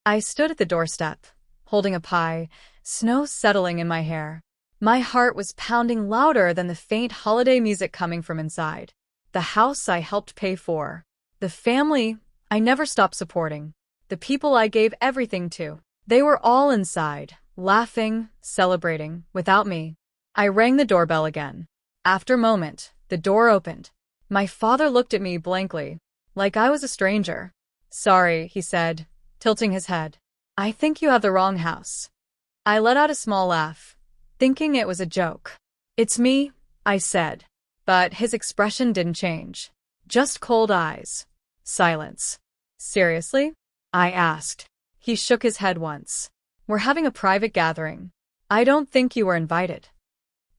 I stood at the doorstep, holding a pie, snow settling in my hair. My heart was pounding louder than the faint holiday music coming from inside. The house I helped pay for. The family I never stopped supporting. The people I gave everything to. They were all inside, laughing, celebrating, without me. I rang the doorbell again. After a moment, the door opened. My father looked at me blankly, like I was a stranger. "Sorry," he said, tilting his head. "I think you have the wrong house." I let out a small laugh, thinking it was a joke. "It's me," I said. But his expression didn't change. Just cold eyes. Silence. "Seriously?" I asked. He shook his head once. "We're having a private gathering. I don't think you were invited."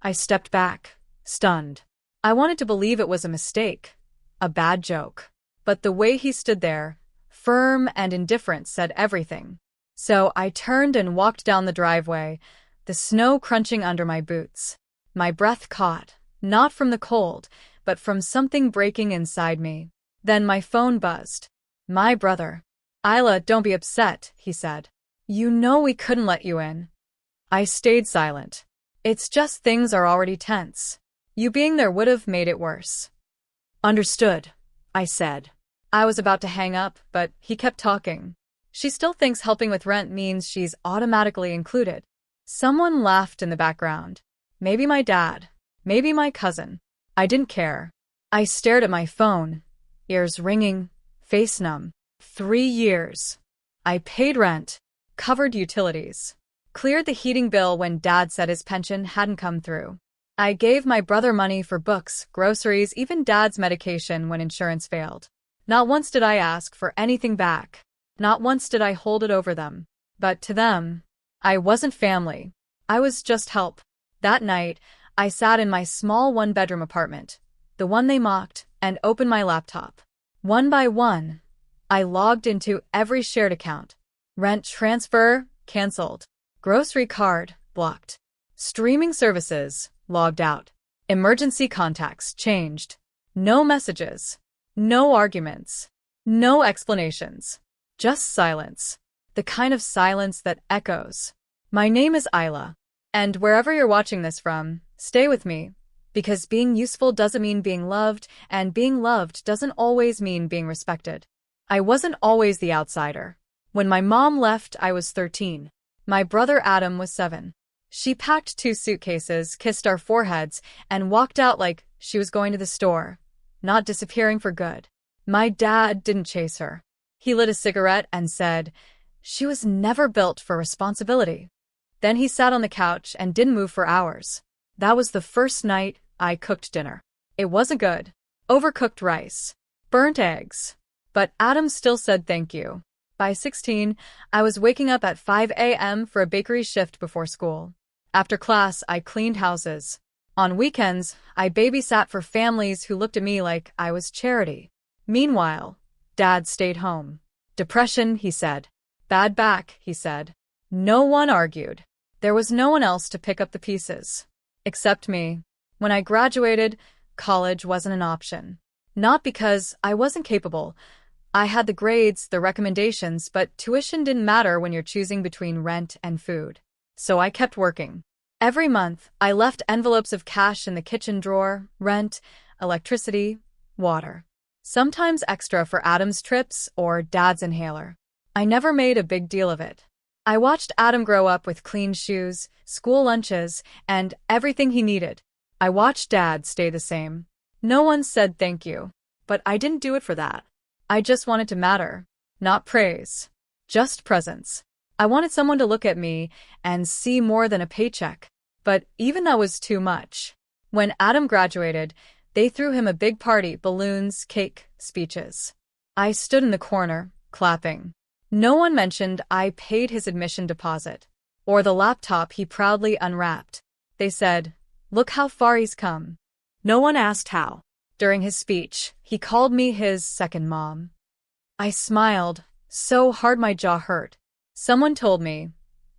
I stepped back, stunned. I wanted to believe it was a mistake, a bad joke. But the way he stood there, firm and indifferent, said everything. So I turned and walked down the driveway, the snow crunching under my boots. My breath caught, not from the cold, but from something breaking inside me. Then my phone buzzed. My brother. "Isla, don't be upset," he said. "You know we couldn't let you in." I stayed silent. "It's just things are already tense. You being there would have made it worse." "Understood," I said. I was about to hang up, but he kept talking. "She still thinks helping with rent means she's automatically included." Someone laughed in the background. Maybe my dad. Maybe my cousin. I didn't care. I stared at my phone, ears ringing, face numb. 3 years. I paid rent, covered utilities, cleared the heating bill when Dad said his pension hadn't come through. I gave my brother money for books, groceries, even Dad's medication when insurance failed. Not once did I ask for anything back. Not once did I hold it over them. But to them, I wasn't family. I was just help. That night, I sat in my small one-bedroom apartment, the one they mocked, and opened my laptop. One by one, I logged into every shared account. Rent transfer, canceled. Grocery card, blocked. Streaming services, logged out. Emergency contacts, changed. No messages. No arguments. No explanations. Just silence. The kind of silence that echoes. My name is Isla. And wherever you're watching this from, stay with me. Because being useful doesn't mean being loved, and being loved doesn't always mean being respected. I wasn't always the outsider. When my mom left, I was 13. My brother Adam was 7. She packed 2 suitcases, kissed our foreheads, and walked out like she was going to the store, not disappearing for good. My dad didn't chase her. He lit a cigarette and said, "She was never built for responsibility." Then he sat on the couch and didn't move for hours. That was the first night I cooked dinner. It wasn't good. Overcooked rice. Burnt eggs. But Adam still said thank you. By 16, I was waking up at 5 a.m. for a bakery shift before school. After class, I cleaned houses. On weekends, I babysat for families who looked at me like I was charity. Meanwhile, Dad stayed home. Depression, he said. Bad back, he said. No one argued. There was no one else to pick up the pieces. Except me. When I graduated, college wasn't an option. Not because I wasn't capable. I had the grades, the recommendations, but tuition didn't matter when you're choosing between rent and food. So I kept working. Every month, I left envelopes of cash in the kitchen drawer, rent, electricity, water. Sometimes extra for Adam's trips or Dad's inhaler. I never made a big deal of it. I watched Adam grow up with clean shoes, school lunches, and everything he needed. I watched Dad stay the same. No one said thank you. But I didn't do it for that. I just wanted to matter. Not praise. Just presence. I wanted someone to look at me and see more than a paycheck. But even that was too much. When Adam graduated, they threw him a big party, balloons, cake, speeches. I stood in the corner, clapping. No one mentioned I paid his admission deposit, or the laptop he proudly unwrapped. They said, "Look how far he's come." No one asked how. During his speech, he called me his second mom. I smiled, so hard my jaw hurt. Someone told me,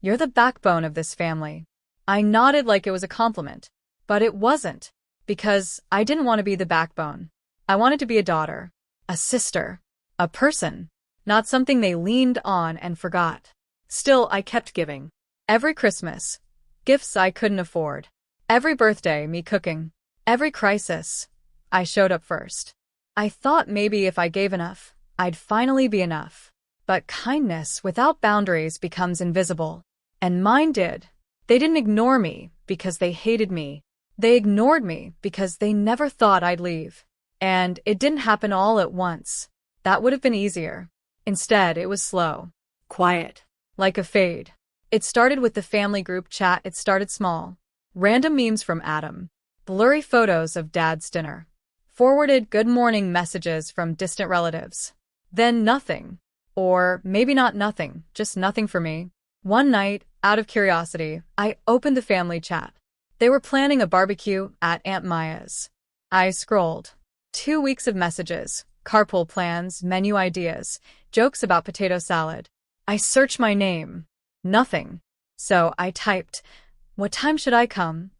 "You're the backbone of this family." I nodded like it was a compliment. But it wasn't, because I didn't want to be the backbone. I wanted to be a daughter, a sister, a person. not something they leaned on and forgot. Still, I kept giving. Every Christmas, gifts I couldn't afford. Every birthday, me cooking. Every crisis, I showed up first. I thought maybe if I gave enough, I'd finally be enough. But kindness without boundaries becomes invisible. And mine did. They didn't ignore me because they hated me. They ignored me because they never thought I'd leave. And it didn't happen all at once. That would have been easier. Instead, it was slow. Quiet. Like a fade. It started with the family group chat. It started small. Random memes from Adam. Blurry photos of Dad's dinner. Forwarded good morning messages from distant relatives. Then nothing. Or maybe not nothing, just nothing for me. One night, out of curiosity, I opened the family chat. They were planning a barbecue at Aunt Maya's. I scrolled. 2 weeks of messages, carpool plans, menu ideas, jokes about potato salad. I searched my name. Nothing. So I typed, "What time should I come?"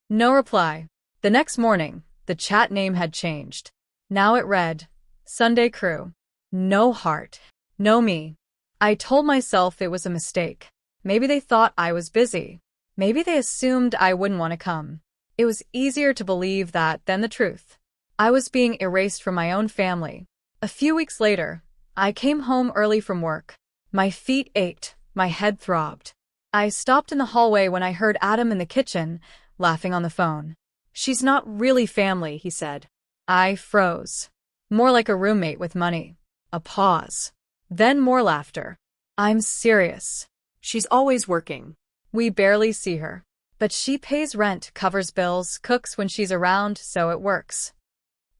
No reply. The next morning, the chat name had changed. Now it read, Sunday Crew. No heart. No me. I told myself it was a mistake. Maybe they thought I was busy. Maybe they assumed I wouldn't want to come. It was easier to believe that than the truth. I was being erased from my own family. A few weeks later, I came home early from work. My feet ached, my head throbbed. I stopped in the hallway when I heard Adam in the kitchen, laughing on the phone. "She's not really family," he said. I froze. More like a roommate with money. A pause. Then more laughter. "I'm serious. She's always working. We barely see her. But she pays rent, covers bills, cooks when she's around, so it works."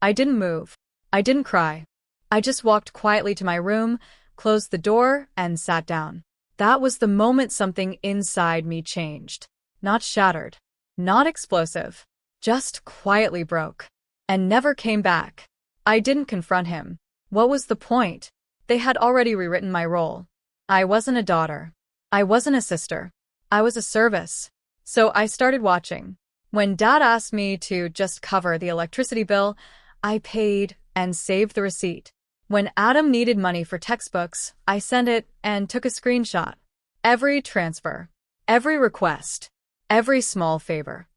I didn't move. I didn't cry. I just walked quietly to my room, closed the door, and sat down. That was the moment something inside me changed. Not shattered. Not explosive. Just quietly broke. And never came back. I didn't confront him. What was the point? They had already rewritten my role. I wasn't a daughter. I wasn't a sister. I was a service. So I started watching. When Dad asked me to just cover the electricity bill, I paid and saved the receipt. When Adam needed money for textbooks, I sent it and took a screenshot. Every transfer. Every request. Every small favor.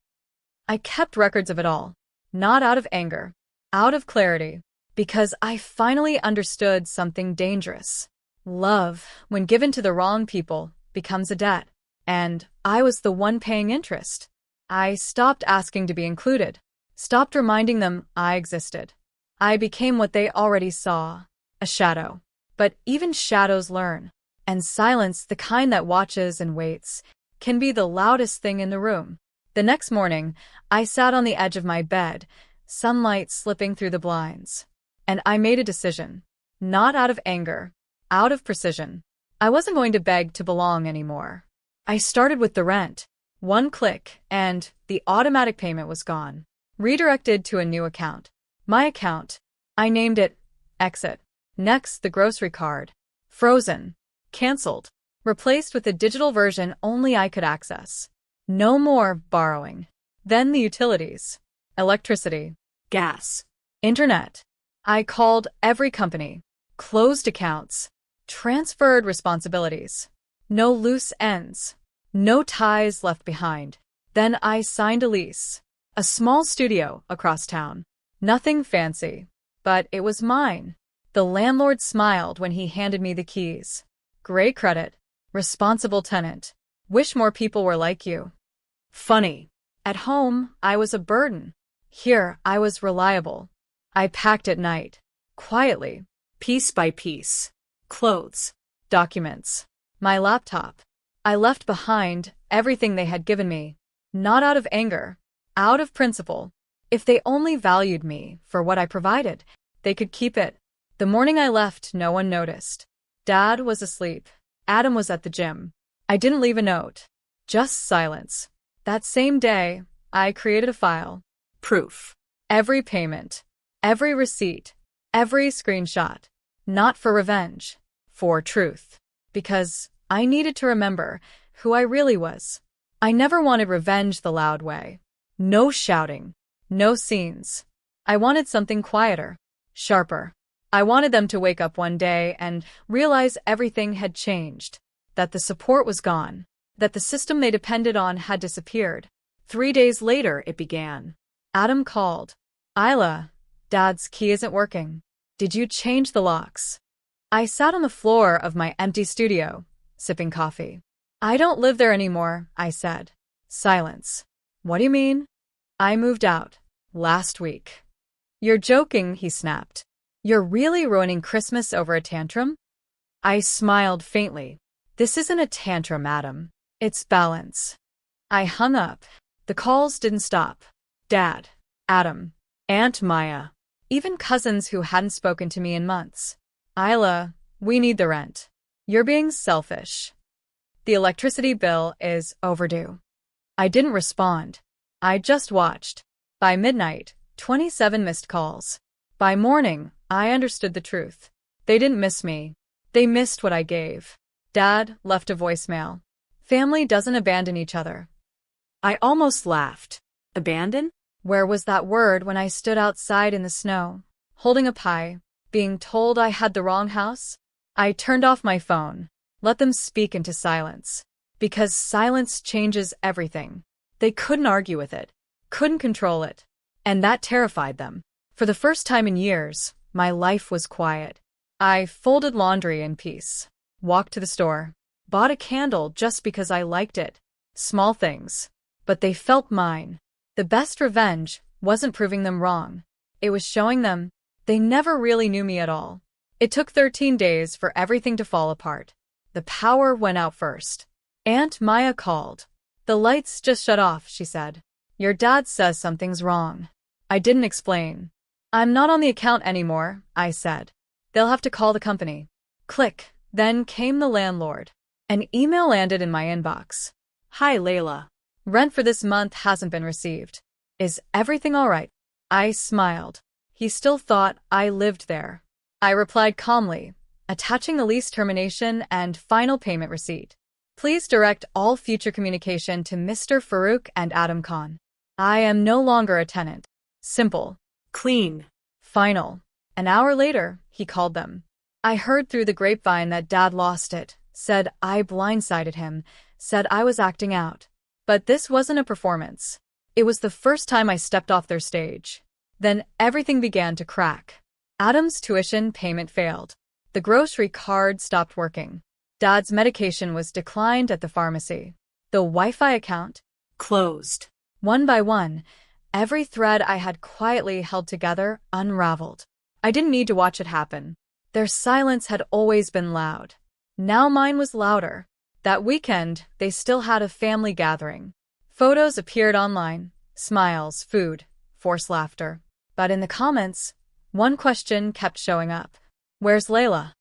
I kept records of it all. Not out of anger. Out of clarity. Because I finally understood something dangerous. Love, when given to the wrong people, becomes a debt. And I was the one paying interest. I stopped asking to be included. Stopped reminding them I existed. I became what they already saw. A shadow. But even shadows learn. And silence, the kind that watches and waits, can be the loudest thing in the room. The next morning, I sat on the edge of my bed, sunlight slipping through the blinds. And I made a decision. Not out of anger. Out of precision. I wasn't going to beg to belong anymore. I started with the rent. One click, and the automatic payment was gone. Redirected to a new account. My account. I named it Exit. Next, the grocery card. Frozen. Cancelled. Replaced with a digital version only I could access. No more borrowing. Then the utilities. Electricity. Gas. Internet. I called every company. Closed accounts. Transferred responsibilities. No loose ends. No ties left behind. Then I signed a lease. A small studio across town. Nothing fancy. But it was mine. The landlord smiled when he handed me the keys. Great credit. Responsible tenant. Wish more people were like you. Funny. At home, I was a burden. Here, I was reliable. I packed at night. Quietly. Piece by piece. Clothes. Documents. My laptop. I left behind everything they had given me. Not out of anger. Out of principle. If they only valued me for what I provided, they could keep it. The morning I left, no one noticed. Dad was asleep. Adam was at the gym. I didn't leave a note. Just silence. That same day, I created a file. Proof. Every payment. Every receipt. Every screenshot. Not for revenge. For truth. Because I needed to remember who I really was. I never wanted revenge the loud way. No shouting. No scenes. I wanted something quieter. Sharper. I wanted them to wake up one day and realize everything had changed, that the support was gone, that the system they depended on had disappeared. 3 days later, it began. Adam called. Isla, Dad's key isn't working. Did you change the locks? I sat on the floor of my empty studio, sipping coffee. I don't live there anymore, I said. Silence. What do you mean? I moved out. Last week. You're joking, he snapped. You're really ruining Christmas over a tantrum? I smiled faintly. This isn't a tantrum, Adam. It's balance. I hung up. The calls didn't stop. Dad, Adam, Aunt Maya, even cousins who hadn't spoken to me in months. Isla, we need the rent. You're being selfish. The electricity bill is overdue. I didn't respond. I just watched. By midnight, 27 missed calls. By morning, I understood the truth. They didn't miss me. They missed what I gave. Dad left a voicemail. Family doesn't abandon each other. I almost laughed. Abandon? Where was that word when I stood outside in the snow, holding a pie, being told I had the wrong house? I turned off my phone. Let them speak into silence. Because silence changes everything. They couldn't argue with it, couldn't control it. And that terrified them. For the first time in years, my life was quiet. I folded laundry in peace, walked to the store, bought a candle just because I liked it. Small things. But they felt mine. The best revenge wasn't proving them wrong. It was showing them they never really knew me at all. It took 13 days for everything to fall apart. The power went out first. Aunt Maya called. The lights just shut off, she said. Your dad says something's wrong. I didn't explain. I'm not on the account anymore, I said. They'll have to call the company. Click. Then came the landlord. An email landed in my inbox. Hi, Layla. Rent for this month hasn't been received. Is everything all right? I smiled. He still thought I lived there. I replied calmly, attaching the lease termination and final payment receipt. Please direct all future communication to Mr. Farouk and Adam Khan. I am no longer a tenant. Simple. Clean. Final. An hour later, he called them. I heard through the grapevine that Dad lost it, said I blindsided him, said I was acting out. But this wasn't a performance. It was the first time I stepped off their stage. Then everything began to crack. Adam's tuition payment failed. The grocery card stopped working. Dad's medication was declined at the pharmacy. The Wi-Fi account closed. One by one, every thread I had quietly held together unraveled. I didn't need to watch it happen. Their silence had always been loud. Now mine was louder. That weekend, they still had a family gathering. Photos appeared online, smiles, food, forced laughter. But in the comments, one question kept showing up. Where's Layla?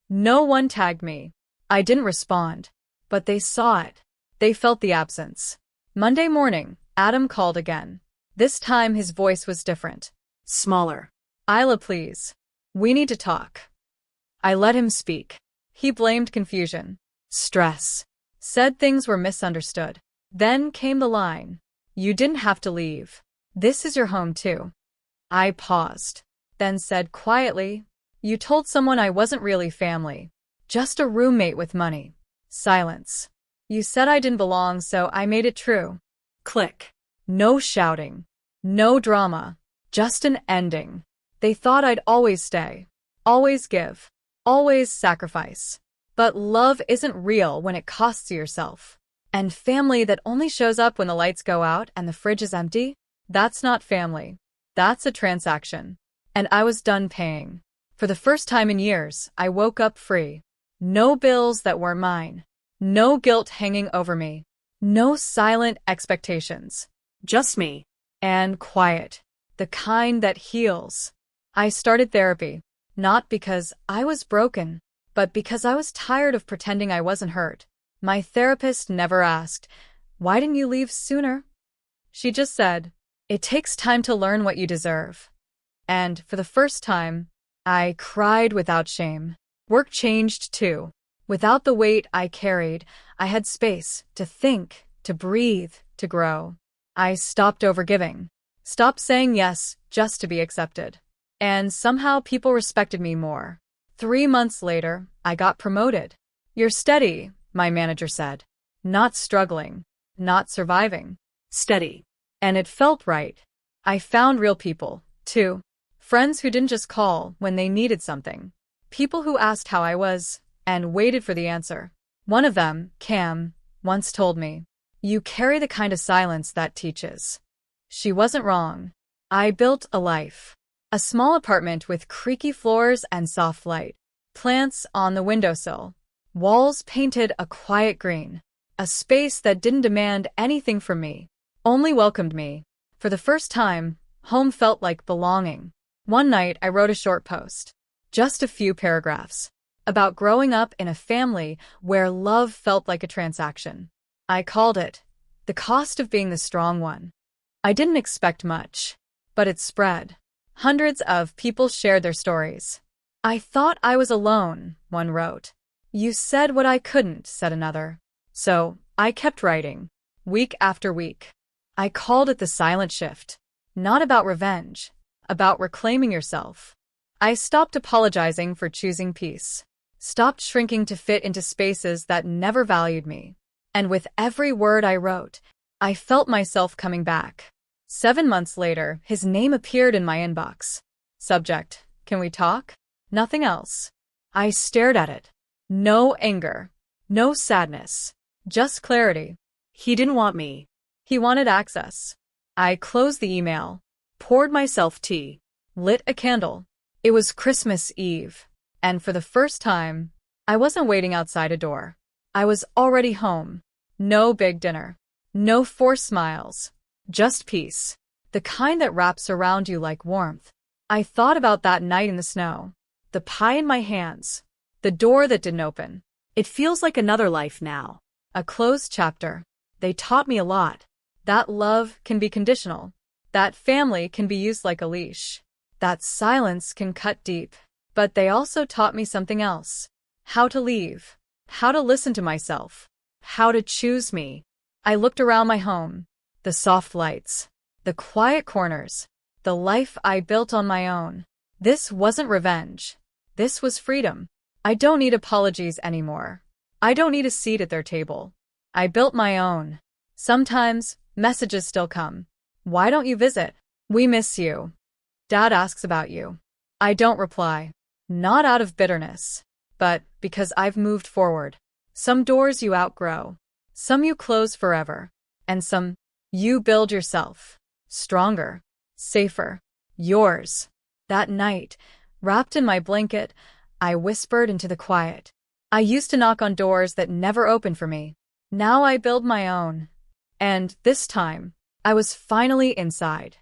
No one tagged me. I didn't respond, but they saw it. They felt the absence. Monday morning, Adam called again. This time his voice was different. Smaller. Isla, please. We need to talk. I let him speak. He blamed confusion. Stress. Said things were misunderstood. Then came the line. You didn't have to leave. This is your home too. I paused, then said quietly, you told someone I wasn't really family. Just a roommate with money. Silence. You said I didn't belong, so I made it true. Click. No shouting. No drama. Just an ending. They thought I'd always stay. Always give. Always sacrifice. But love isn't real when it costs you yourself. And family that only shows up when the lights go out and the fridge is empty? That's not family. That's a transaction. And I was done paying. For the first time in years, I woke up free. No bills that weren't mine. No guilt hanging over me. No silent expectations. Just me. And quiet. The kind that heals. I started therapy. Not because I was broken, but because I was tired of pretending I wasn't hurt. My therapist never asked, why didn't you leave sooner? She just said, it takes time to learn what you deserve. And for the first time, I cried without shame. Work changed too. Without the weight I carried, I had space to think, to breathe, to grow. I stopped overgiving. Stopped saying yes just to be accepted. And somehow people respected me more. 3 months later, I got promoted. "You're steady," my manager said. "Not struggling. Not surviving. Steady." And it felt right. I found real people, too. Friends who didn't just call when they needed something. People who asked how I was and waited for the answer. One of them, Cam, once told me, "You carry the kind of silence that teaches." She wasn't wrong. I built a life. A small apartment with creaky floors and soft light. Plants on the windowsill. Walls painted a quiet green. A space that didn't demand anything from me, only welcomed me. For the first time, home felt like belonging. One night, I wrote a short post. Just a few paragraphs. About growing up in a family where love felt like a transaction. I called it, "The Cost of Being the Strong One." I didn't expect much, but it spread. Hundreds of people shared their stories. "I thought I was alone," one wrote. "You said what I couldn't," said another. So, I kept writing, week after week. I called it the silent shift. Not about revenge, about reclaiming yourself. I stopped apologizing for choosing peace. Stopped shrinking to fit into spaces that never valued me. And with every word I wrote, I felt myself coming back. 7 months later, his name appeared in my inbox. Subject: "Can we talk?" Nothing else. I stared at it. No anger. No sadness. Just clarity. He didn't want me. He wanted access. I closed the email. Poured myself tea. Lit a candle. It was Christmas Eve. And for the first time, I wasn't waiting outside a door. I was already home. No big dinner. No forced smiles. Just peace. The kind that wraps around you like warmth. I thought about that night in the snow. The pie in my hands. The door that didn't open. It feels like another life now. A closed chapter. They taught me a lot. That love can be conditional. That family can be used like a leash. That silence can cut deep. But they also taught me something else. How to leave. How to listen to myself. How to choose me. I looked around my home. The soft lights. The quiet corners. The life I built on my own. This wasn't revenge. This was freedom. I don't need apologies anymore. I don't need a seat at their table. I built my own. Sometimes, messages still come. "Why don't you visit? We miss you. Dad asks about you." I don't reply. Not out of bitterness, but because I've moved forward. Some doors you outgrow. Some you close forever. And some you build yourself. Stronger. Safer. Yours. That night, wrapped in my blanket, I whispered into the quiet. I used to knock on doors that never opened for me. Now I build my own. And this time, I was finally inside.